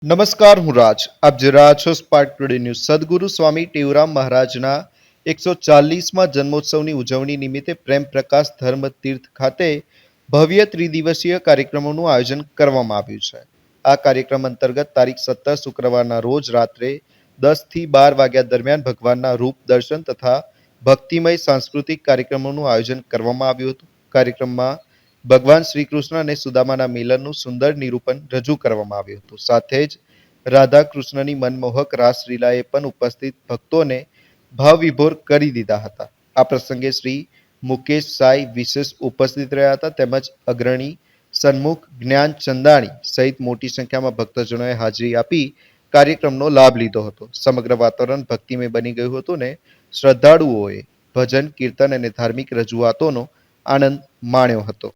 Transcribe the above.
નમસ્કાર, હું રાજ. આપ જોઈ રહ્યા છો સ્પાર્ક ટુડે ન્યૂઝ. સદગુરુ સ્વામી ટેવરામ મહારાજના 140મા જન્મોત્સવની ઉજવણી નિમિત્તે પ્રેમ પ્રકાશ ધર્મ તીર્થ ખાતે ભવ્ય ત્રિદિવસીય કાર્યક્રમોનું આયોજન કરવામાં આવ્યું છે. આ કાર્યક્રમ અંતર્ગત તારીખ 17 શુક્રવારના રોજ રાત્રે 10 થી 12 વાગ્યા દરમિયાન ભગવાનના રૂપ દર્શન તથા ભક્તિમય સાંસ્કૃતિક કાર્યક્રમોનું આયોજન કરવામાં આવ્યું હતું. કાર્યક્રમમાં ભગવાન શ્રી કૃષ્ણ અને સુદામાના મિલનનું સુંદર નિરૂપણ રજૂ કરવામાં આવ્યું હતું. સાથે જ રાધા કૃષ્ણની મનમોહક રાસલીલાએ પણ ઉપસ્થિત ભક્તોને ભાવવિભોર કરી દીધા હતા. આ પ્રસંગે શ્રી મુકેશ સાઈ વિશેષ ઉપસ્થિત રહ્યા હતા. તેમજ અગ્રણી સન્મુખ જ્ઞાન ચંદાણી સહિત મોટી સંખ્યામાં ભક્તજનોએ હાજરી આપી કાર્યક્રમનો લાભ લીધો હતો. સમગ્ર વાતાવરણ ભક્તિમય બની ગયું હતું ને શ્રદ્ધાળુઓએ ભજન, કીર્તન અને ધાર્મિક રજૂઆતોનો આનંદ માણ્યો હતો.